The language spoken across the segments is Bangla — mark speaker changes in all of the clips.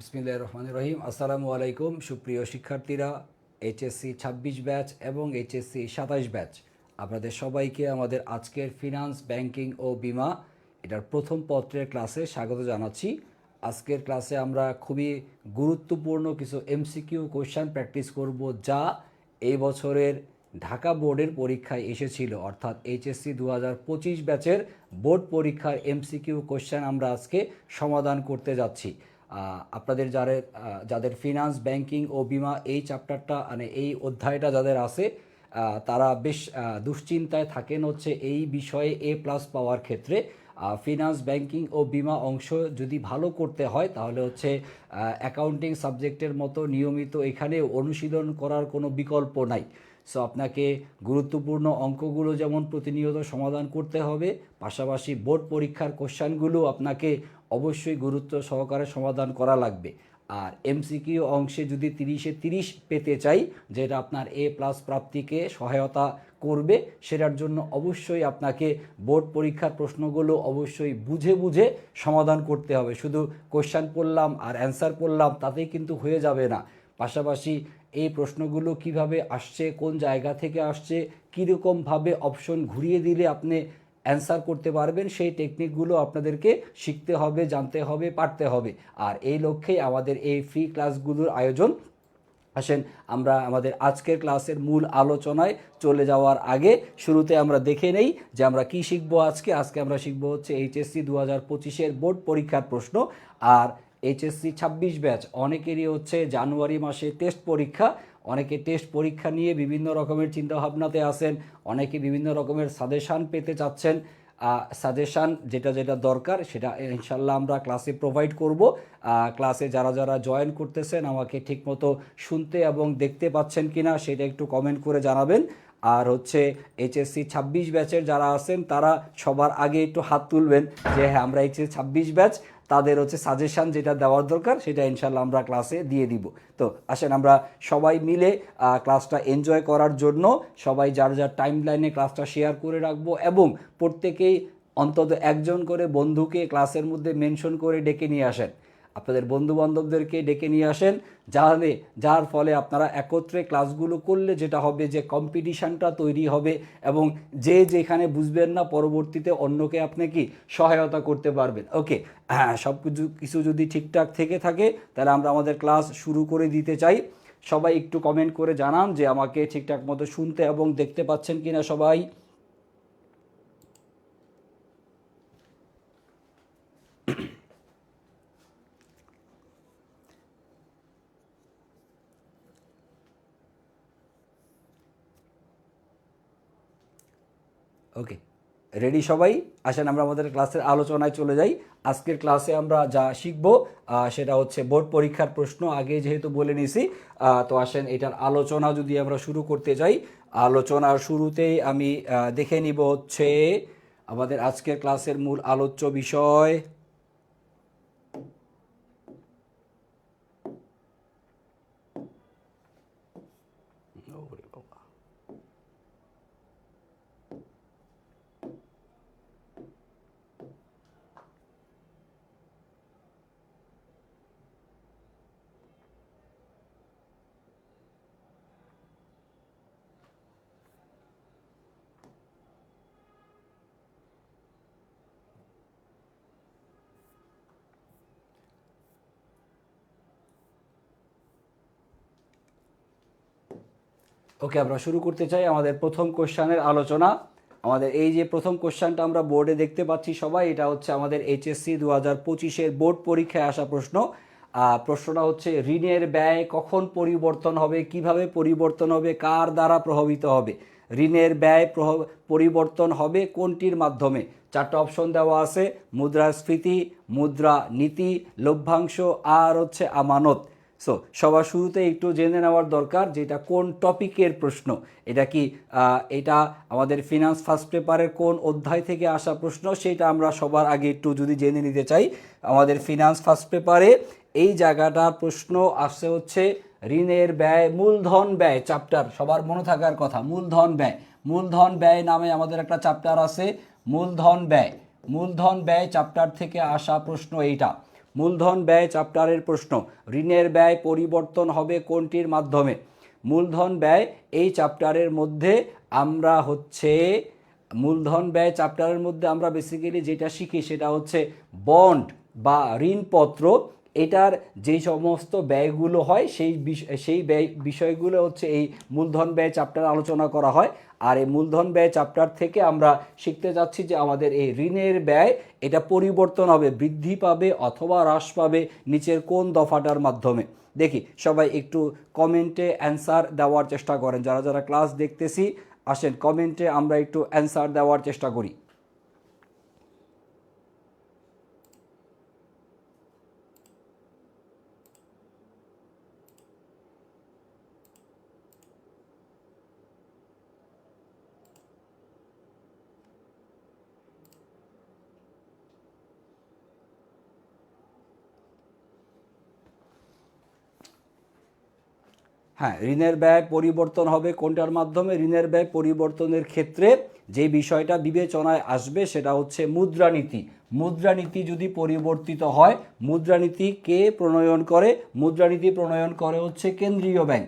Speaker 1: বিসমিল্লাহির রহমানির রহিম। আসসালামু আলাইকুম সুপ্রিয় শিক্ষার্থীরা, এইচএসসি ২৬ ব্যাচ এবং এইচএসসি ২৭ ব্যাচ, আপনাদের সবাইকে আমাদের আজকের ফিনান্স, ব্যাংকিং ও বিমা এটার প্রথম পত্রের ক্লাসে স্বাগত জানাচ্ছি। আজকের ক্লাসে আমরা খুবই গুরুত্বপূর্ণ কিছু এমসিকিউ কোশ্চেন প্র্যাকটিস করব, যা এই বছরের ঢাকা বোর্ডের পরীক্ষায় এসেছিল, অর্থাৎ এইচএসসি ২০২৫ ব্যাচের বোর্ড পরীক্ষার এমসিকিউ কোশ্চেন আমরা আজকে সমাধান করতে যাচ্ছি। আপনাদের যাদের ফিনান্স, ব্যাংকিং ও বিমা এই চ্যাপ্টারটা মানে এই অধ্যায়টা যাদের আছে, তারা বেশ দুশ্চিন্তায় থাকেন হচ্ছে এই বিষয়ে A+ পাওয়ার ক্ষেত্রে। ফিনান্স, ব্যাংকিং ও বিমা অংশ যদি ভালো করতে হয় তাহলে হচ্ছে অ্যাকাউন্টিং সাবজেক্টের মতো নিয়মিত এখানে অনুশীলন করার কোনো বিকল্প নাই। সো আপনাকে গুরুত্বপূর্ণ অঙ্কগুলো যেমন প্রতিনিয়ত সমাধান করতে হবে, পাশাপাশি বোর্ড পরীক্ষার কোশ্চেনগুলো আপনাকে অবশ্যই গুরুত্ব সহকারে সমাধান করা লাগবে। আর এমসিকিউ অংশে যদি 30-এ 30 পেতে চাই, যেটা আপনার A+ প্রাপ্তিকে সহায়তা করবে, সেটার জন্য অবশ্যই আপনাকে বোর্ড পরীক্ষার প্রশ্নগুলো অবশ্যই বুঝে বুঝে সমাধান করতে হবে। শুধু কোশ্চেন পড়লাম আর অ্যান্সার পড়লাম তাতেই কিন্তু হয়ে যাবে না। পাশাপাশি এই প্রশ্নগুলো কিভাবে আসছে, কোন জায়গা থেকে আসছে, কীরকমভাবে অপশন ঘুরিয়ে দিলে আপনি অ্যান্সার করতে পারবেন, সেই টেকনিকগুলো আপনাদেরকে শিখতে হবে, জানতে হবে, পারতে হবে। আর এই লক্ষ্যেই আমাদের এই ফ্রি ক্লাসগুলোর আয়োজন। আসেন আমরা আমাদের আজকের ক্লাসের মূল আলোচনায় চলে যাওয়ার আগে শুরুতে আমরা দেখে নেই যে আমরা কি শিখবো আজকে। আমরা শিখবো হচ্ছে এইচএসসি ২০২৫-এর বোর্ড পরীক্ষার প্রশ্ন। আর এইচএসসি ২৬ ব্যাচ অনেকেরই হচ্ছে জানুয়ারি মাসে টেস্ট পরীক্ষা। অনেকে টেস্ট পরীক্ষা নিয়ে বিভিন্ন রকমের চিন্তাভাবনাতে আছেন, অনেকে বিভিন্ন রকমের সাজেশান পেতে চাচ্ছেন। সাজেশান যেটা যেটা দরকার সেটা ইনশাল্লাহ আমরা ক্লাসে প্রোভাইড করব। ক্লাসে যারা যারা জয়েন করতেছেন আমাকে ঠিকমতো শুনতে এবং দেখতে পাচ্ছেন কিনা সেটা একটু কমেন্ট করে জানাবেন। আর হচ্ছে এইচএসসি ২৬ ব্যাচের যারা আছেন তারা সবার আগে একটু হাত তুলবেন যে হ্যাঁ, আমরা এইচএসসি ২৬ ব্যাচ, তাদের হচ্ছে সাজেশান যেটা দেওয়ার দরকার সেটা ইনশাল্লাহ আমরা ক্লাসে দিয়ে দিব। তো আসেন আমরা সবাই মিলে ক্লাসটা এনজয় করার জন্য সবাই যার যার টাইম লাইনে ক্লাসটা শেয়ার করে রাখবো, এবং প্রত্যেকেই অন্তত একজন করে বন্ধুকে ক্লাসের মধ্যে মেনশন করে ডেকে নিয়ে আসেন। আপনাদের বন্ধুবান্ধবদেরকে ডেকে নিয়ে আসেন, যার ফলে আপনারা একত্রে ক্লাসগুলো করলে যেটা হবে যে কম্পিটিশানটা তৈরি হবে, এবং যে যেখানে বুঝবেন না পরবর্তীতে অন্যকে আপনি কি সহায়তা করতে পারবেন। ওকে, হ্যাঁ, সব কিছু যদি ঠিকঠাক থেকে থাকে তাহলে আমরা আমাদের ক্লাস শুরু করে দিতে চাই। সবাই একটু কমেন্ট করে জানান যে আমাকে ঠিকঠাক মতো শুনতে এবং দেখতে পাচ্ছেন কিনা সবাই। ওকে, রেডি সবাই? আসেন আমরা আমাদের ক্লাসের আলোচনায় চলে যাই। আজকের ক্লাসে আমরা যা শিখব সেটা হচ্ছে বোর্ড পরীক্ষার প্রশ্ন, আগে যেহেতু বলে নিছি। তো আসেন এটার আলোচনা যদি আমরা শুরু করতে যাই, আলোচনার শুরুতেই আমি দেখে নিব হচ্ছে আমাদের আজকের ক্লাসের মূল আলোচ্য বিষয়। ওকে, আমরা শুরু করতে চাই আমাদের প্রথম কোশ্চেনের আলোচনা। আমাদের এই যে প্রথম কোশ্চেনটা আমরা বোর্ডে দেখতে পাচ্ছি সবাই, এটা হচ্ছে আমাদের এইচএসসি ২০২৫-এর বোর্ড পরীক্ষায় আসা প্রশ্ন। প্রশ্নটা হচ্ছে ঋণের ব্যয় কখন পরিবর্তন হবে, কিভাবে পরিবর্তন হবে, কার দ্বারা প্রভাবিত হবে। ঋণের ব্যয় পরিবর্তন হবে কোনটির মাধ্যমে? 4টা অপশন দেওয়া আছে: মুদ্রাস্ফীতি, মুদ্রা নীতি, লভ্যাংশ, আর হচ্ছে আমানত। সো সবার শুরুতে একটু জেনে নেওয়ার দরকার যে এটা কোন টপিকের প্রশ্ন। এটা আমাদের ফিনান্স ফার্স্ট পেপারের কোন অধ্যায় থেকে আসা প্রশ্ন সেটা আমরা সবার আগে একটু যদি জেনে নিতে চাই। আমাদের ফিনান্স ফার্স্ট পেপারে এই জায়গাটার প্রশ্ন আসছে হচ্ছে ঋণের ব্যয়, মূলধন ব্যয় চ্যাপ্টার, সবার মনে থাকার কথা মূলধন ব্যয়। মূলধন ব্যয় নামে আমাদের একটা চ্যাপ্টার আছে, মূলধন ব্যয় চ্যাপ্টার থেকে আসা প্রশ্ন এইটা। মূলধন ব্যয় চ্যাপ্টারের প্রশ্ন, ঋণের ব্যয় পরিবর্তন হবে কোনটির মাধ্যমে? মূলধন ব্যয় এই চ্যাপ্টারের মধ্যে আমরা হচ্ছে মূলধন ব্যয় চ্যাপ্টারের মধ্যে আমরা বেসিক্যালি যেটা শিখি সেটা হচ্ছে বন্ড বা ঋণপত্র, এটার যেই সমস্ত ব্যয়গুলো হয় সেই ব্যয় বিষয়গুলো হচ্ছে এই মূলধন ব্যয় চ্যাপ্টারে আলোচনা করা হয়। আর এই মূলধন ব্যয় চ্যাপ্টার থেকে আমরা শিখতে যাচ্ছি যে আমাদের এই ঋণের ব্যয় এটা পরিবর্তন হবে, বৃদ্ধি পাবে অথবা হ্রাস পাবে নিচের কোন দফাটার মাধ্যমে। দেখি সবাই একটু কমেন্টে অ্যান্সার দেওয়ার চেষ্টা করেন, যারা যারা ক্লাস দেখতেছি আসেন কমেন্টে আমরা একটু অ্যান্সার দেওয়ার চেষ্টা করি। হ্যাঁ, ঋণের ব্যয় পরিবর্তন হবে কোনটার মাধ্যমে? ঋণের ব্যয় পরিবর্তনের ক্ষেত্রে যে বিষয়টা বিবেচনায় আসবে সেটা হচ্ছে মুদ্রানীতি। মুদ্রানীতি যদি পরিবর্তিত হয়, মুদ্রানীতি কে প্রণয়ন করে? মুদ্রানীতি প্রণয়ন করে হচ্ছে কেন্দ্রীয় ব্যাংক।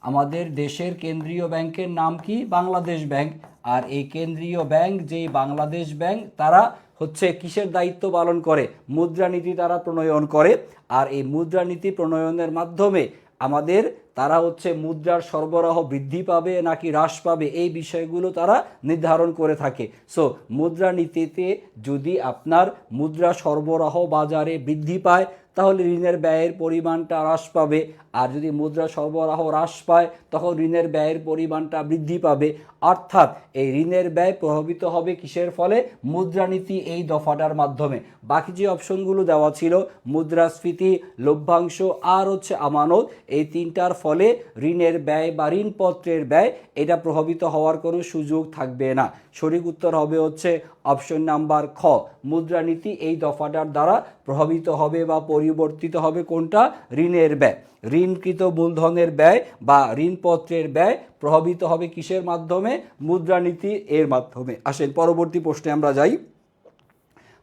Speaker 1: আমাদের দেশের কেন্দ্রীয় ব্যাংকের নাম কি? বাংলাদেশ ব্যাংক। আর এই কেন্দ্রীয় ব্যাংক যেই বাংলাদেশ ব্যাংক, তারা হচ্ছে কিসের দায়িত্ব পালন করে? মুদ্রানীতি তারা প্রণয়ন করে। আর এই মুদ্রানীতি প্রণয়নের মাধ্যমে আমাদের তারা হচ্ছে মুদ্রার সরবরাহ বৃদ্ধি পাবে নাকি হ্রাস পাবে এই বিষয়গুলো তারা নির্ধারণ করে থাকে। সো মুদ্রানীতিতে যদি আপনার মুদ্রা সরবরাহ বাজারে বৃদ্ধি পায় তাহলে ঋণের ব্যয়ের পরিমাণটা হ্রাস পাবে, আর যদি মুদ্রা সরবরাহ হ্রাস পায় তখন ঋণের ব্যয়ের পরিমাণটা বৃদ্ধি পাবে। অর্থাৎ এই ঋণের ব্যয় প্রভাবিত হবে কিসের ফলে? মুদ্রানীতি এই দফাটার মাধ্যমে। বাকি যে অপশনগুলো দেওয়া ছিল মুদ্রাস্ফীতি, লভ্যাংশ আর হচ্ছে আমানত, এই তিনটার ফলে ঋণের ব্যয় বা ঋণপত্রের ব্যয় এটা প্রভাবিত হওয়ার কোনো সুযোগ থাকবে না। সঠিক উত্তর হবে হচ্ছে অপশন নাম্বার খ, মুদ্রানীতি এই দফাটার দ্বারা প্রভাবিত হবে বা পরিবর্তিত হবে কোনটা? ঋণের ব্যয়। ঋণকৃত মূলধনের ব্যয় বা ঋণপত্রের ব্যয় প্রভাবিত হবে কিসের মাধ্যমে? মুদ্রানীতি এর মাধ্যমে। আসেন পরবর্তী প্রশ্নে আমরা যাই।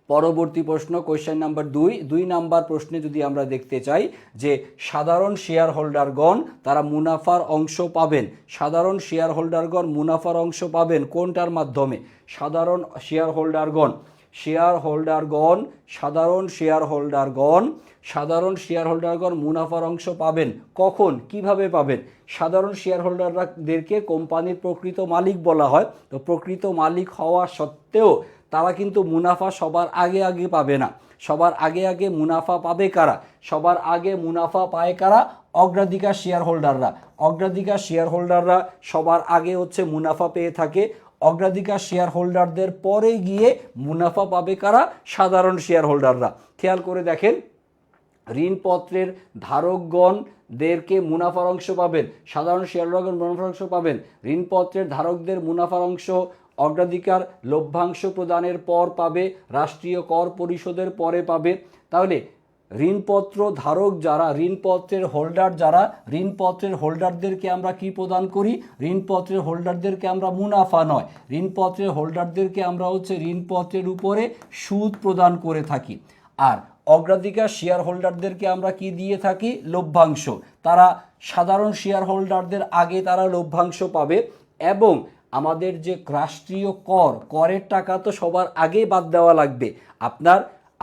Speaker 1: পরবর্তী প্রশ্ন কোয়েশ্চেন নাম্বার 2 নাম্বার প্রশ্নে যদি আমরা দেখতে চাই যে সাধারণ শেয়ার হোল্ডারগণ তারা মুনাফার অংশ পাবেন। সাধারণ শেয়ার হোল্ডারগণ মুনাফার অংশ পাবেন কোনটার মাধ্যমে? সাধারণ শেয়ার হোল্ডারগণ মুনাফার অংশ পাবেন কখন, কিভাবে পাবেন? সাধারণ শেয়ার হোল্ডারদেরকে কোম্পানির প্রকৃত মালিক বলা হয়। তো প্রকৃত মালিক হওয়া সত্ত্বেও তারা কিন্তু মুনাফা সবার আগে পাবে না। সবার আগে মুনাফা পাবে কারা? সবার আগে মুনাফা পায় কারা? অগ্রাধিকার শেয়ার হোল্ডাররা। অগ্রাধিকার শেয়ার হোল্ডাররা সবার আগে হচ্ছে মুনাফা পেয়ে থাকে। অগ্রাধিকার শেয়ার হোল্ডারদের পরে গিয়ে মুনাফা পাবে কারা? সাধারণ শেয়ার হোল্ডাররা। খেয়াল করে দেখেন, ঋণপত্রের ধারকগণদেরকে মুনাফার অংশ পাবেন, সাধারণ শেয়ার হোল্ডারগণ মুনাফার অংশ পাবেন। ঋণপত্রের ধারকদের মুনাফার অংশ অগ্রাধিকার লভ্যাংশ প্রদানের পর পাবে, রাষ্ট্রীয় কর পরিশোধের পরে পাবে। তাহলে ঋণপত্র ধারক যারা, ঋণপত্রের হোল্ডার যারা, ঋণপত্রের হোল্ডারদেরকে আমরা কি প্রদান করি? ঋণপত্রের হোল্ডারদেরকে আমরা মুনাফা নয়, ঋণপত্রের হোল্ডারদেরকে আমরা হচ্ছে ঋণপত্রের উপরে সুদ প্রদান করে থাকি। আর অগ্রাধিকার শেয়ার হোল্ডারদেরকে আমরা কি দিয়ে থাকি? লভ্যাংশ। তারা সাধারণ শেয়ার হোল্ডারদের আগে তারা লভ্যাংশ পাবে। এবং আমাদের যে রাষ্ট্রীয় করের টাকা তো সবার আগেই বাদ দেওয়া লাগবে।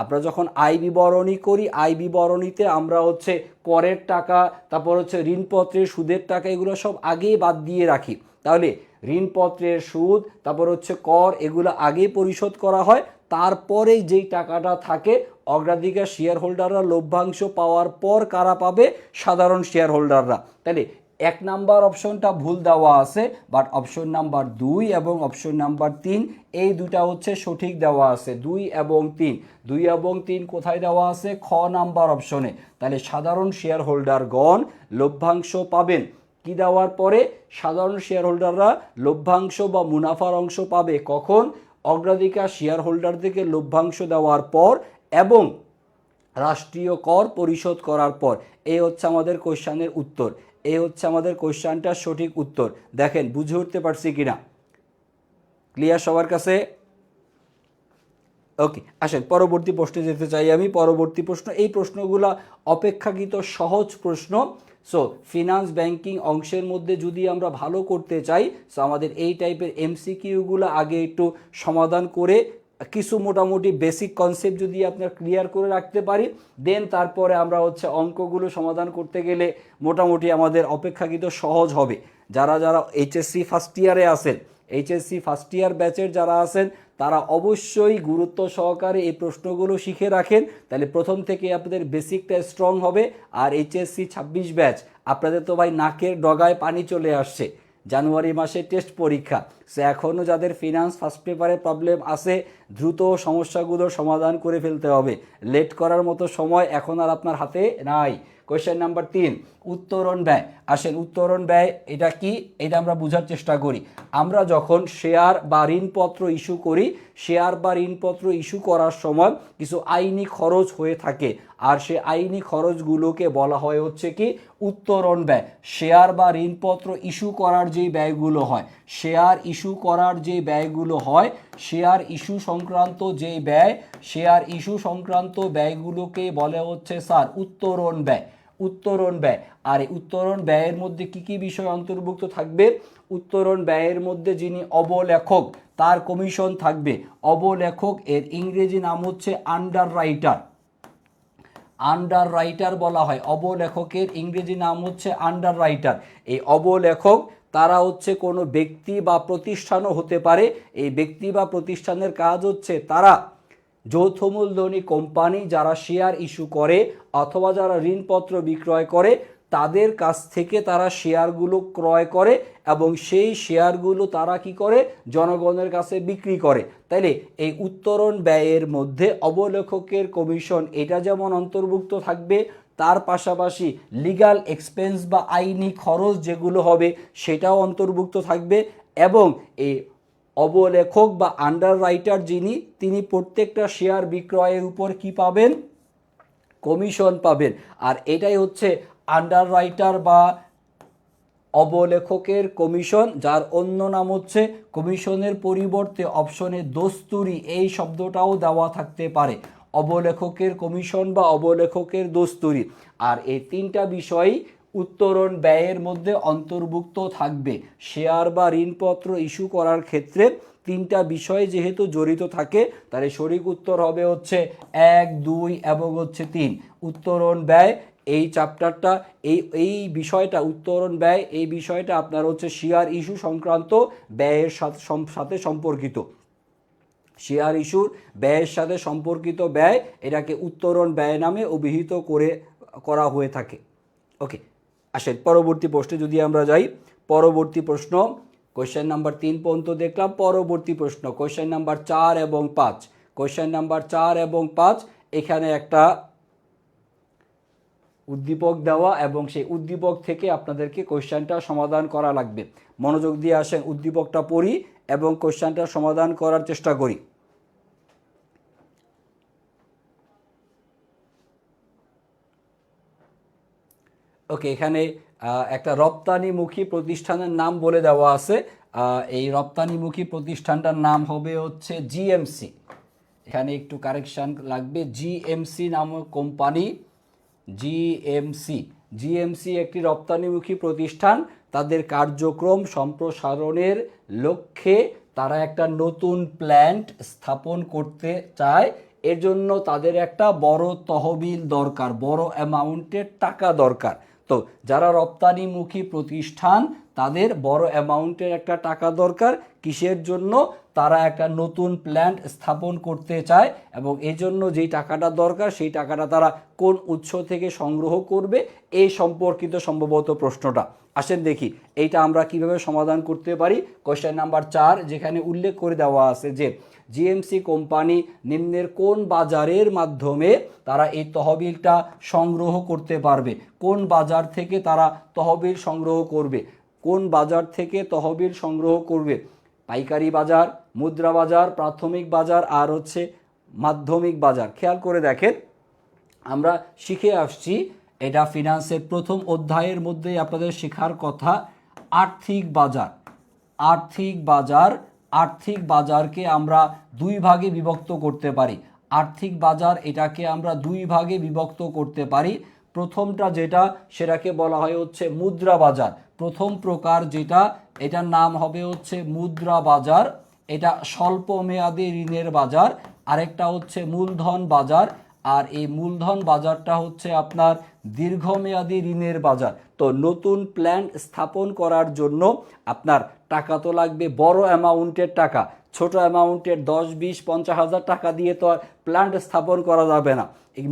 Speaker 1: আমরা যখন আয় বিবরণী করি, আয় বিবরণীতে আমরা হচ্ছে করের টাকা, তারপর হচ্ছে ঋণপত্রের সুদের টাকা, এগুলো সব আগেই বাদ দিয়ে রাখি। তাহলে ঋণপত্রের সুদ, তারপর হচ্ছে কর, এগুলো আগেই পরিশোধ করা হয়। তারপরে যেই টাকাটা থাকে অগ্রাধিকার শেয়ার হোল্ডাররা লভ্যাংশ পাওয়ার পর কারা পাবে? সাধারণ শেয়ার হোল্ডাররা। তাহলে 1 নাম্বার অপশনটা ভুল দেওয়া আছে, বাট অপশন নাম্বার 2 এবং অপশন নাম্বার 3 এই দুটা হচ্ছে সঠিক দেওয়া আছে। 2 এবং 3 কোথায় দেওয়া আছে? খ নাম্বার অপশনে। তাহলে সাধারণ শেয়ার হোল্ডারগণ লভ্যাংশ পাবেন কি দেওয়ার পরে? সাধারণ শেয়ার হোল্ডাররা লভ্যাংশ বা মুনাফার অংশ পাবে কখন? অগ্রাধিকার শেয়ার হোল্ডারদেরকে লভ্যাংশ দেওয়ার পর এবং রাষ্ট্রীয় কর পরিশোধ করার পর। এই হচ্ছে আমাদের কোশ্চেনের উত্তর, এই হচ্ছে আমাদের কোশ্চেনটার সঠিক উত্তর। দেখেন বুঝে উঠতে পারছি কিনা? ক্লিয়ার সবার কাছে? ওকে, আসেন পরবর্তী প্রশ্নে যেতে চাই আমি। পরবর্তী প্রশ্ন, এই প্রশ্নগুলো অপেক্ষাকৃত সহজ প্রশ্ন। সো ফিনান্স ব্যাংকিং অংশের মধ্যে যদি আমরা ভালো করতে চাই, সো আমাদের এই টাইপের এমসিকিউগুলো আগে একটু সমাধান করে কিছু মোটামুটি বেসিক কনসেপ্ট যদি আপনার ক্লিয়ার করে রাখতে পারি, দেন তারপরে আমরা হচ্ছে অঙ্কগুলো সমাধান করতে গেলে মোটামুটি আমাদের অপেক্ষাকৃত সহজ হবে। যারা যারা এইচএসসি ফার্স্ট ইয়ারে আছেন, এইচএসসি ফার্স্ট ইয়ার ব্যাচের যারা আছেন, তারা অবশ্যই গুরুত্ব সহকারে এই প্রশ্নগুলো শিখে রাখেন, তাহলে প্রথম থেকে আপনাদের বেসিকটা স্ট্রং হবে। আর এইচএসসি 26 ব্যাচ, আপনাদের তো ভাই নাকের ডগায় পানি চলে আসছে, জানুয়ারি মাসে টেস্ট পরীক্ষা। সে এখনও যাদের ফিনান্স ফার্স্ট পেপারে প্রবলেম আছে, দ্রুত সমস্যাগুলোর সমাধান করে ফেলতে হবে। লেট করার মতো সময় এখন আর আপনার হাতে নাই। কোয়েশ্চেন নাম্বার 3, উত্তরণ ব্যয়। আসেন, উত্তরণ ব্যয় এটা কি, এটা আমরা বোঝার চেষ্টা করি। আমরা যখন শেয়ার বা ঋণপত্র ইস্যু করি, শেয়ার বা ঋণপত্র ইস্যু করার সময় কিছু আইনি খরচ হয়ে থাকে, আর সে আইনি খরচগুলোকে বলা হয় হচ্ছে কি উত্তরণ ব্যয়। শেয়ার বা ঋণপত্র ইস্যু করার যে ব্যয়গুলো হয়, শেয়ার ইস্যু করার যে ব্যয়গুলো হয়, শেয়ার ইস্যু সংক্রান্ত যে ব্যয়, শেয়ার ইস্যু সংক্রান্ত ব্যয়গুলোকে বলে হচ্ছে স্যার উত্তরণ ব্যয়। উত্তরণ ব্যয়। আর এই উত্তরণ ব্যয়ের মধ্যে কি কি বিষয় অন্তর্ভুক্ত থাকবে? উত্তরণ ব্যয়ের মধ্যে যিনি অবলেখক তার কমিশন থাকবে। অবলেখক এর ইংরেজি নাম হচ্ছে আন্ডার রাইটার। আন্ডার রাইটার বলা হয়, অবলেখকের ইংরেজি নাম হচ্ছে আন্ডার রাইটার। এই অবলেখক তারা হচ্ছে কোনো ব্যক্তি বা প্রতিষ্ঠানও হতে পারে। এই ব্যক্তি বা প্রতিষ্ঠানের কাজ হচ্ছে তারা যৌথ মূলধনী কোম্পানি যারা শেয়ার ইস্যু করে অথবা যারা ঋণপত্র বিক্রয় করে, তাদের কাছ থেকে তারা শেয়ারগুলো ক্রয় করে এবং সেই শেয়ারগুলো তারা কি করে, জনগণের কাছে বিক্রি করে। তাইলে এই উত্তরণ ব্যয়ের মধ্যে অবলেখকের কমিশন এটা যেমন অন্তর্ভুক্ত থাকবে, তার পাশাপাশি লিগ্যাল এক্সপেন্স বা আইনি খরচ যেগুলো হবে সেটাও অন্তর্ভুক্ত থাকবে। এবং এই অবলেখক বা আন্ডার রাইটার যিনি, তিনি প্রত্যেকটা শেয়ার বিক্রয়ের উপর কি পাবেন, কমিশন পাবেন। আর এটাই হচ্ছে আন্ডার রাইটার বা অবলেখকের কমিশন, যার অন্য নাম হচ্ছে কমিশনের পরিবর্তে অপশনে দস্তুরি এই শব্দটাও দেওয়া থাকতে পারে। অবলেখকের কমিশন বা অবলেখকের দস্তুরি। আর এই তিনটা বিষয়ই উত্তরণ ব্যয়ের মধ্যে অন্তর্ভুক্ত থাকবে। শেয়ার বা ঋণপত্র ইস্যু করার ক্ষেত্রে তিনটা বিষয় যেহেতু জড়িত থাকে, তাহলে সঠিক উত্তর হবে হচ্ছে 1, 2 এবং হচ্ছে 3। উত্তরণ ব্যয় এই চ্যাপ্টারটা, এই বিষয়টা উত্তরণ ব্যয়, এই বিষয়টা আপনার হচ্ছে শেয়ার ইস্যু সংক্রান্ত ব্যয়ের সাথে সম্পর্কিত। শেয়ার ইস্যুর ব্যয়ের সাথে সম্পর্কিত ব্যয়, এটাকে উত্তরণ ব্যয় নামে অভিহিত করা হয়ে থাকে। ওকে, আসেন পরবর্তী প্রশ্নে যদি আমরা যাই। পরবর্তী প্রশ্ন কোয়েশ্চেন নাম্বার 3 পর্যন্ত দেখলাম। পরবর্তী প্রশ্ন কোয়েশ্চেন নাম্বার 4 এবং 5। কোয়েশ্চেন নাম্বার 4 এবং 5, এখানে একটা উদ্দীপক দেওয়া এবং সেই উদ্দীপক থেকে আপনাদেরকে কোয়েশ্চেনটা সমাধান করা লাগবে। মনোযোগ দিয়ে আসেন, উদ্দীপকটা পড়ি এবং কোয়েশ্চেনটা সমাধান করার চেষ্টা করি। ওকে, এখানে একটা রপ্তানিমুখী প্রতিষ্ঠানের নাম বলে দেওয়া আছে। এই রপ্তানিমুখী প্রতিষ্ঠানটার নাম হবে হচ্ছে জিএমসি। এখানে একটু কারেকশান লাগবে, জিএমসি নামক কোম্পানি। জিএমসি একটি রপ্তানিমুখী প্রতিষ্ঠান। তাদের কার্যক্রম সম্প্রসারণের লক্ষ্যে তারা একটা নতুন প্ল্যান্ট স্থাপন করতে চায়। এর জন্য তাদের একটা বড় তহবিল দরকার, বড় অ্যামাউন্টের টাকা দরকার। তো যারা রপ্তানিমুখী প্রতিষ্ঠান, তাদের বড় অ্যামাউন্টের একটা টাকা দরকার। কিসের জন্য? তারা একটা নতুন প্ল্যান্ট স্থাপন করতে চায় এবং এই জন্য যেই টাকাটা দরকার সেই টাকাটা তারা কোন উৎস থেকে সংগ্রহ করবে, এই সম্পর্কিত সম্ভবত প্রশ্নটা। আসেন দেখি এইটা আমরা কিভাবে সমাধান করতে পারি। কোয়েশ্চেন নাম্বার 4 যেখানে উল্লেখ করে দেওয়া আছে যে জিএমসি কোম্পানি নিম্নের কোন বাজারের মাধ্যমে তারা এই তহবিলটা সংগ্রহ করতে পারবে। কোন বাজার থেকে তারা তহবিল সংগ্রহ করবে? কোন বাজার থেকে তহবিল সংগ্রহ করবে? পাইকারি বাজার, মুদ্রা বাজার, প্রাথমিক বাজার আর হচ্ছে মাধ্যমিক বাজার। খেয়াল করে দেখেন, আমরা শিখে আসছি, এটা ফিনান্সের প্রথম অধ্যায়ের মধ্যেই আপনাদের শেখার কথা, আর্থিক বাজার। আর্থিক বাজার আর্থিক বাজারকে আমরা দুই ভাগে বিভক্ত করতে পারি। আর্থিক বাজার এটাকে আমরা দুই ভাগে বিভক্ত করতে পারি। প্রথমটা যেটা সেটাকে বলা হয় হচ্ছে মুদ্রা বাজার। প্রথম প্রকার যেটা, এটার নাম হবে হচ্ছে মুদ্রা বাজার। এটা স্বল্প মেয়াদী ঋণের বাজার। আরেকটা হচ্ছে মূলধন বাজার। আর এই মূলধন বাজারটা হচ্ছে আপনার দীর্ঘমেয়াদী ঋণের বাজার। তো নতুন প্ল্যান্ট স্থাপন করার জন্য আপনার টাকা তো লাগবে বড় অ্যামাউন্টের টাকা। ছোট অ্যামাউন্টের 10, 20, 50 হাজার টাকা দিয়ে তো আর প্ল্যান্ট স্থাপন করা যাবে না।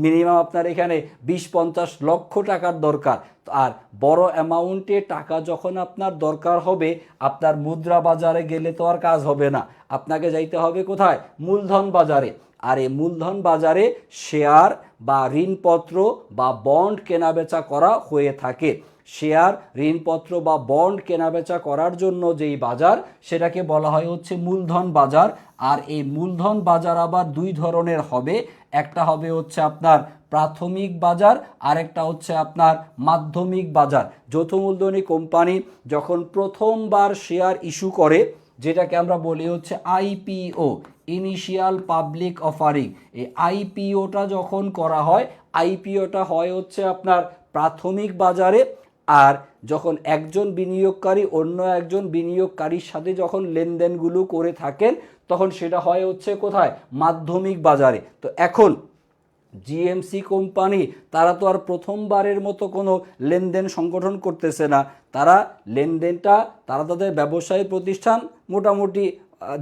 Speaker 1: মিনিমাম আপনার এখানে 20-50 লক্ষ টাকার দরকার। আর বড় অ্যামাউন্টের টাকা যখন আপনার দরকার হবে, আপনার মুদ্রা বাজারে গেলে তো আর কাজ হবে না, আপনাকে যাইতে হবে কোথায়? মূলধন বাজারে। আর এই মূলধন বাজারে শেয়ার বা ঋণপত্র বা বন্ড কেনাবেচা করা হয়ে থাকে। শেয়ার, ঋণপত্র বা বন্ড কেনাবেচা করার জন্য যেই বাজার, সেটাকে বলা হয় হচ্ছে মূলধন বাজার। আর এই মূলধন বাজার আবার দুই ধরনের হবে। একটা হবে হচ্ছে আপনার প্রাথমিক বাজার, আর একটা হচ্ছে আপনার মাধ্যমিক বাজার। যৌথ মূলধনী কোম্পানি যখন প্রথমবার শেয়ার ইস্যু করে, যেটাকে আমরা বলি হচ্ছে আইপিও, ইনিশিয়াল পাবলিক অফারিং। এই আইপিওটা যখন করা হয়, আইপিওটা হয় হচ্ছে আপনার প্রাথমিক বাজারে। আর যখন একজন বিনিয়োগকারী অন্য একজন বিনিয়োগকারীর সাথে যখন লেনদেনগুলো করে থাকেন, তখন সেটা হয় হচ্ছে কোথায়? মাধ্যমিক বাজারে। তো এখন জিএমসি কোম্পানি তারা তো আর প্রথমবারের মতো কোনো লেনদেন সংগঠন করতেছে না। তারা লেনদেনটা তারা তাদের ব্যবসায়ী প্রতিষ্ঠান মোটামুটি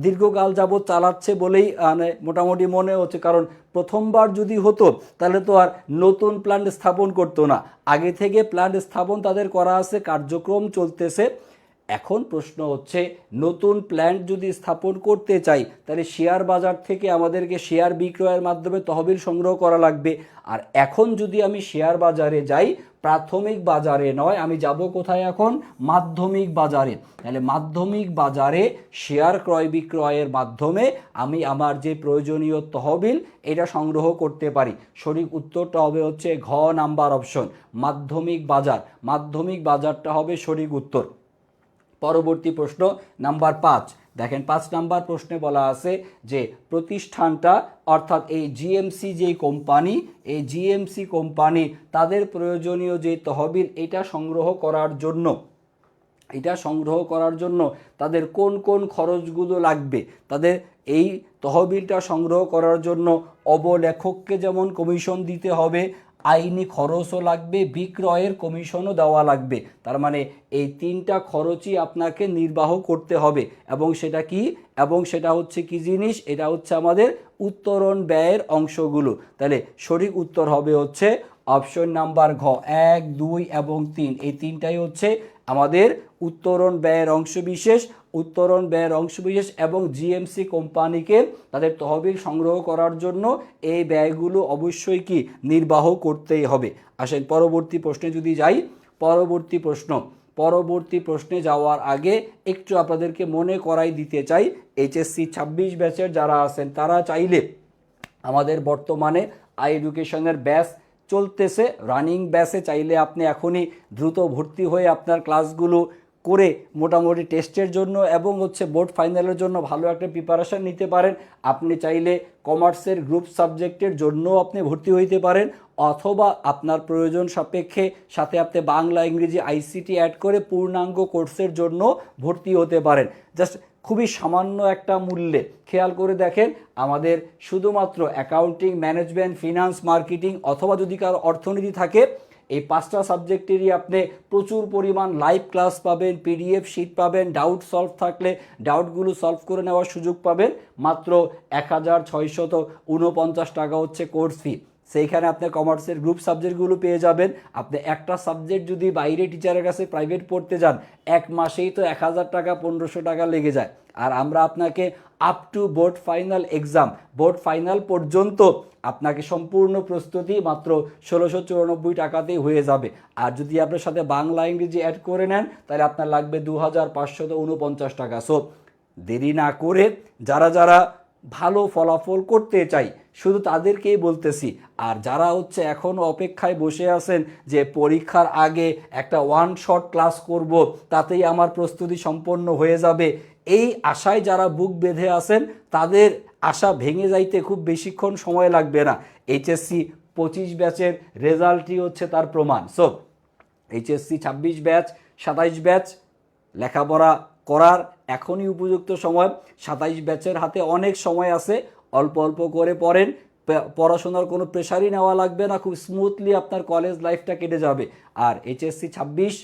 Speaker 1: দীর্ঘকাল যাবৎ চালাচ্ছে বলেই মোটামুটি মনে হচ্ছে। কারণ প্রথমবার যদি হতো তাহলে তো আর নতুন প্ল্যান্ট স্থাপন করতো না। আগে থেকে প্ল্যান্ট স্থাপন তাদের করা আছে, কার্যক্রম চলতেছে। এখন প্রশ্ন হচ্ছে, নতুন প্ল্যান্ট যদি স্থাপন করতে চাই, তাহলে শেয়ার বাজার থেকে আমাদেরকে শেয়ার বিক্রয়ের মাধ্যমে তহবিল সংগ্রহ করা লাগবে। আর এখন যদি আমি শেয়ার বাজারে যাই, প্রাথমিক বাজারে নয়, আমি যাব কোথায় এখন? মাধ্যমিক বাজারে। তাহলে মাধ্যমিক বাজারে শেয়ার ক্রয় বিক্রয়ের মাধ্যমে আমি আমার যে প্রয়োজনীয় তহবিল এটা সংগ্রহ করতে পারি। সঠিক উত্তরটা হবে হচ্ছে ঘ নাম্বার অপশন, মাধ্যমিক বাজার। মাধ্যমিক বাজারটা হবে সঠিক উত্তর। পরবর্তী প্রশ্ন নাম্বার 5। দেখেন 5 নাম্বার প্রশ্নে বলা আছে যে প্রতিষ্ঠানটা অর্থাৎ এই জিএমসি যে কোম্পানি, এই জিএমসি কোম্পানি তাদের প্রয়োজনীয় যে তহবিল এটা সংগ্রহ করার জন্য তাদের কোন কোন খরচগুলো লাগবে। তাদের এই তহবিলটা সংগ্রহ করার জন্য অবলেখককে যেমন কমিশন দিতে হবে, আইনি খরচও লাগবে, বিক্রয়ের কমিশনও দেওয়া লাগবে। তার মানে এই 3টা খরচই আপনাকে নির্বাহ করতে হবে। এবং সেটা হচ্ছে কি জিনিস? এটা হচ্ছে আমাদের উত্তরণ ব্যয়ের অংশগুলো। তাহলে সঠিক উত্তর হবে হচ্ছে অপশন নাম্বার ঘ, 1, 2 এবং 3। এই 3টাই হচ্ছে আমাদের উত্তরণ ব্যয়ের অংশবিশেষ। এবং জিএমসি কোম্পানিকে তাদের তহবিল সংগ্রহ করার জন্য এই ব্যয়গুলো অবশ্যই কি নির্বাহ করতেই হবে। আসেন পরবর্তী প্রশ্নে যদি যাই। পরবর্তী প্রশ্নে যাওয়ার আগে একটু আপনাদেরকে মনে করাই দিতে চাই, এইচএসসি 26 ব্যাচের যারা আছেন তারা চাইলে আমাদের বর্তমানে আই এডুকেশনের ব্যাচ চলতেছে, রানিং ব্যাচে চাইলে আপনি এখনই দ্রুত ভর্তি হয়ে আপনার ক্লাসগুলো করে মোটামুটি টেস্টের জন্য এবং হচ্ছে বোর্ড ফাইনালের জন্য ভালো একটা প্রিপারেশন নিতে পারেন। আপনি চাইলে কমার্সের গ্রুপ সাবজেক্টের জন্য আপনি ভর্তি হইতে পারেন, অথবা আপনার প্রয়োজন সাপেক্ষে সাথে আপনি বাংলা, ইংরেজি, আইসিটি অ্যাড করে পূর্ণাঙ্গ কোর্সের জন্য ভর্তি হতে পারেন। জাস্ট খুবই সামান্য একটা মূল্যে। খেয়াল করে দেখেন, আমাদের শুধুমাত্র অ্যাকাউন্টিং, ম্যানেজমেন্ট, ফিনান্স, মার্কেটিং অথবা যদি কারো অর্থনীতি থাকে, এই 5টা সাবজেক্টেরই আপনি প্রচুর পরিমাণ লাইভ ক্লাস পাবেন, পিডিএফ শিট পাবেন, ডাউট সলভ থাকলে ডাউটগুলো সলভ করে নেওয়ার সুযোগ পাবেন। মাত্র 1649 টাকা হচ্ছে কোর্স ফি। সেইখানে আপনি কমার্সের গ্রুপ সাবজেক্টগুলো পেয়ে যাবেন। আপনি একটা সাবজেক্ট যদি বাইরে টিচারের কাছে প্রাইভেট পড়তে যান, 1 মাসেই তো 1000 টাকা 1500 টাকা লেগে যায়। আর আমরা আপনাকে আপ টু বোর্ড ফাইনাল পর্যন্ত আপনাকে সম্পূর্ণ প্রস্তুতি মাত্র 1694 টাকাতেই হয়ে যাবে। আর যদি আপনার সাথে বাংলা, ইংরেজি অ্যাড করে নেন, তাহলে আপনার লাগবে 2549 টাকা। সো দেরি না করে যারা ভালো ফলাফল করতে চাই, শুধু তাদেরকেই বলতেছি। আর যারা হচ্ছে এখনও অপেক্ষায় বসে আছেন যে পরীক্ষার আগে একটা ওয়ান শট ক্লাস করব, তাতেই আমার প্রস্তুতি সম্পন্ন হয়ে যাবে, এই আশায় যারা বুক বেঁধে আছেন তাদের আশা ভেঙে যাইতে খুব বেশিক্ষণ সময় লাগবে না। এইচএসসি 25 ব্যাচের রেজাল্টই হচ্ছে তার প্রমাণ। সো এইচএসসি 26 ব্যাচ 27 ব্যাচ লেখাপড়া করার এখনই উপযুক্ত সময়। 27 ব্যাচের হাতে অনেক সময় আছে, অল্প অল্প করে পড়েন, পড়াশোনার কোনো প্রেশারই নেওয়া লাগবে না, খুব স্মুথলি আপনার কলেজ লাইফটা কেটে যাবে। আর এইচএসসি 26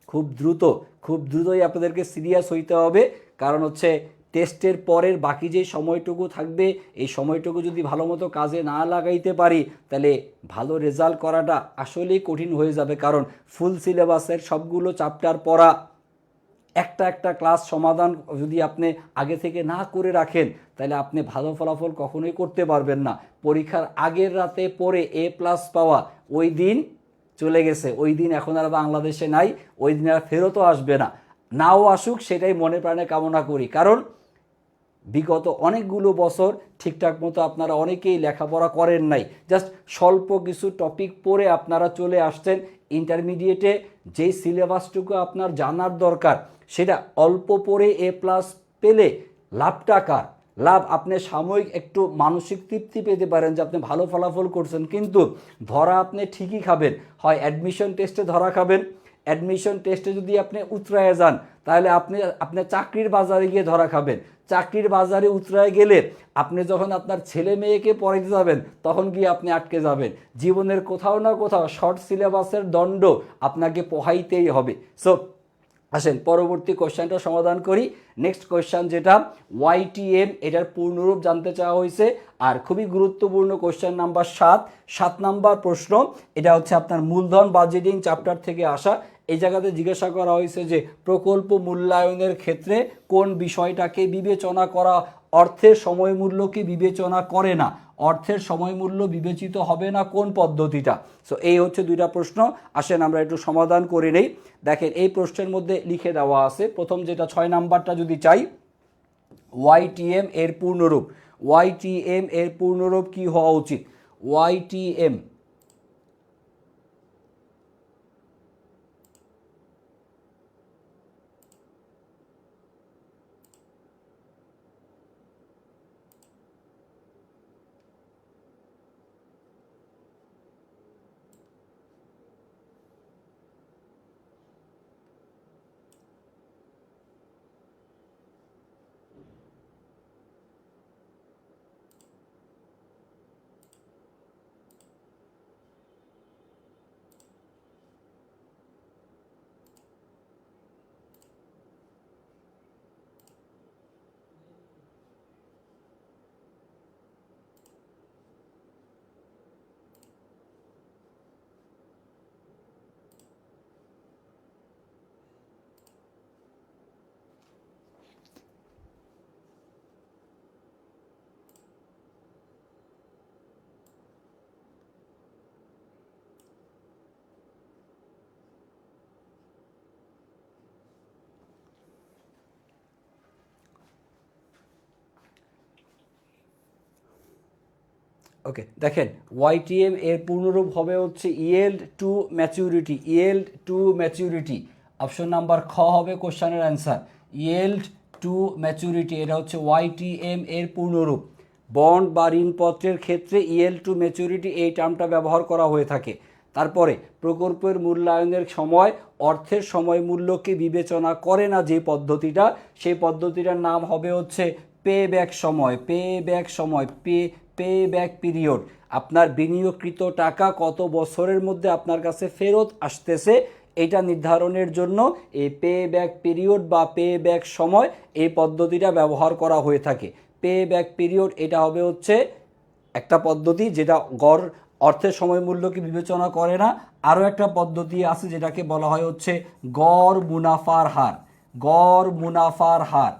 Speaker 1: খুব দ্রুতই আপনাদেরকে সিরিয়াস হইতে হবে, কারণ হচ্ছে টেস্টের পরের বাকি যে সময়টুকু থাকবে, এই সময়টুকু যদি ভালো মতো কাজে না লাগাইতে পারি তাহলে ভালো রেজাল্ট করাটা আসলেই কঠিন হয়ে যাবে। কারণ ফুল সিলেবাসের সবগুলো চ্যাপ্টার পড়া, একটা একটা ক্লাস সমাধান যদি আপনি আগে থেকে না করে রাখেন তাহলে আপনি ভালো ফলাফল কখনোই করতে পারবেন না। পরীক্ষার আগের রাতে পড়ে A+ পাওয়া, ওই দিন চলে গেছে, ওই দিন এখন আর বাংলাদেশে নাই, ওই দিন আর ফেরতও আসবে না। নাও আসুক সেটাই মনে প্রাণে কামনা করি, কারণ বিগত অনেকগুলো বছর ঠিকঠাক মতো আপনারা অনেকেই লেখাপড়া করেন নাই, জাস্ট স্বল্প কিছু টপিক পড়ে আপনারা চলে আসছেন। ইন্টারমিডিয়েটে যেই সিলেবাসটুকু আপনার জানার দরকার সেটা অল্প পড়ে A+ পেলে লাভটা কার? লাভ আপনি সাময়িক একটু মানসিক তৃপ্তি পেতে পারেন যে আপনি ভালো ফলাফল করছেন, কিন্তু ধরা আপনি ঠিকই খাবেন। হয় অ্যাডমিশন টেস্টে ধরা খাবেন, অ্যাডমিশন টেস্টে যদি আপনি উতরায় যান তাহলে আপনি চাকরির বাজারে গিয়ে ধরা খাবেন। চাকরির বাজারে উতরায় গেলে আপনি যখন আপনার ছেলে মেয়েকে পড়াইতে যাবেন তখন গিয়ে আপনি আটকে যাবেন। জীবনের কোথাও না কোথাও শর্ট সিলেবাসের দণ্ড আপনাকে পোহাইতেই হবে। সো আসেন পরবর্তী কোশ্চেনটা সমাধান করি। নেক্সট কোশ্চেন যেটা YTM, এটার পূর্ণরূপ জানতে চাওয়া হয়েছে। আর খুবই গুরুত্বপূর্ণ কোশ্চেন নাম্বার 7 নাম্বার প্রশ্ন, এটা হচ্ছে আপনার মূলধন বাজেটিং চ্যাপ্টার থেকে আসা। এই জায়গাতে জিজ্ঞাসা করা হয়েছে যে প্রকল্প মূল্যায়নের ক্ষেত্রে কোন বিষয়টাকে বিবেচনা করা, অর্থের সময় মূল্যকে বিবেচনা করে না, অর্থের সময় মূল্য বিবেচিত হবে না কোন পদ্ধতিটা। সো এই হচ্ছে দুইটা প্রশ্ন, আসেন আমরা একটু সমাধান করে নেই। দেখেন এই প্রশ্নের মধ্যে লিখে দেওয়া আছে, প্রথম যেটা 6 নাম্বারটা যদি চাই, YTM এর পূর্ণরূপ, YTM এর পূর্ণরূপ কি হওয়া উচিত? YTM ওকে, দেখেন YTM এর পূর্ণরূপ হবে হচ্ছে yield to maturity, yield to maturity। Option number খ হবে কোশ্চেনের অ্যান্সার, yield to maturity, এটা হচ্ছে YTM এর পূর্ণরূপ। বন্ড বা ঋণপত্রের ক্ষেত্রে yield to maturity এই টার্মটা ব্যবহার করা হয়ে থাকে। তারপরে প্রকল্পের মূল্যায়নের সময় অর্থের সময় মূল্যকে বিবেচনা করে না যে পদ্ধতিটা, সেই পদ্ধতিটার নাম হবে হচ্ছে পে ব্যাক সময়, পে ব্যাক সময়, পে ব্যাক পিরিয়ড। আপনার বিনিয়োগকৃত টাকা কত বছরের মধ্যে আপনার কাছে ফেরত আসতেছে এটা নির্ধারণের জন্য এই পে ব্যাক পিরিয়ড বা পে ব্যাক সময় এই পদ্ধতিটা ব্যবহার করা হয়ে থাকে। পে ব্যাক পিরিয়ড এটা হবে হচ্ছে একটা পদ্ধতি যেটা গড় অর্থের সময় মূল্যকে বিবেচনা করে না। আরও একটা পদ্ধতি আছে যেটাকে বলা হয় হচ্ছে গড় মুনাফার হার, গড় মুনাফার হার,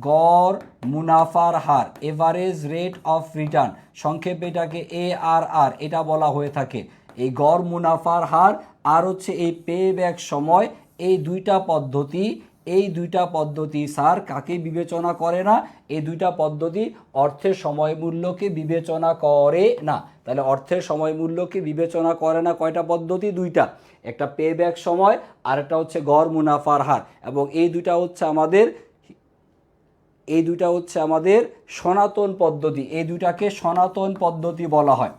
Speaker 1: গড় মুনাফার হার, এভারেজ রেট অফ রিটার্ন, সংক্ষেপে এটাকে ARR এটা বলা হয়ে থাকে। এই গড় মুনাফার হার আর হচ্ছে এই পে ব্যাক সময়, এই দুইটা পদ্ধতি এই দুইটা পদ্ধতি স্যার কাকে বিবেচনা করে না? এই দুইটা পদ্ধতি অর্থের সময় মূল্যকে বিবেচনা করে না। তাহলে অর্থের সময় মূল্যকে বিবেচনা করে না কয়টা পদ্ধতি? দুইটা, একটা পে ব্যাক সময় আর একটা হচ্ছে গড় মুনাফার হার। এবং এই দুইটা হচ্ছে আমাদের সনাতন পদ্ধতি। এই দুইটাকে সনাতন পদ্ধতি বলা হয়।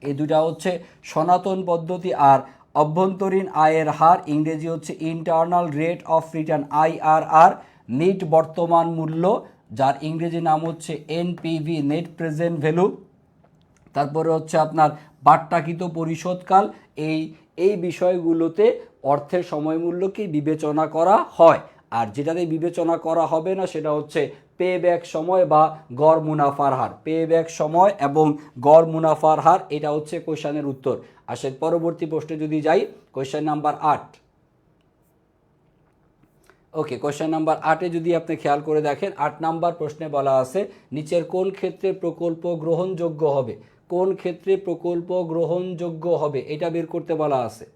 Speaker 1: এই দুইটা হচ্ছে সনাতন পদ্ধতি। আর অভ্যন্তরীণ আয়ের হার ইংরেজি হচ্ছে internal rate of return, IRR, net বর্তমান মূল্য যার ইংরেজি নাম হচ্ছে NPV, নেট প্রেজেন্ট ভ্যালু। তারপরে হচ্ছে আপনার বাট্টাকৃত পরিশোধকাল। এই বিষয়গুলোতে অর্থের সময় মূল্যকে বিবেচনা করা হয়। আর যেটাতে বিবেচনা করা হবে না সেটা হচ্ছে পে ব্যাক সময় বা গড় মুনাফার হার। পে ব্যাক সময় এবং গড় মুনাফার হার, এটা হচ্ছে কোশ্চেনের উত্তর। আসেন পরবর্তী প্রশ্নে যদি যাই, কোশ্চেন নাম্বার 8। ওকে, কোশ্চেন নাম্বার 8-এ যদি আপনি খেয়াল করে দেখেন, 8 নাম্বার প্রশ্নে বলা আছে নিচের কোন ক্ষেত্রে প্রকল্প গ্রহণযোগ্য হবে? কোন ক্ষেত্রে প্রকল্প গ্রহণযোগ্য হবে এটা বের করতে বলা আছে।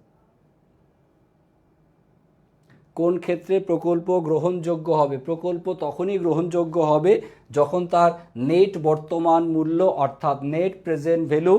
Speaker 1: কোন ক্ষেত্রে প্রকল্প গ্রহণযোগ্য হবে? প্রকল্প তখনই গ্রহণযোগ্য হবে যখন তার নেট বর্তমান মূল্য অর্থাৎ নেট প্রেজেন্ট ভ্যালু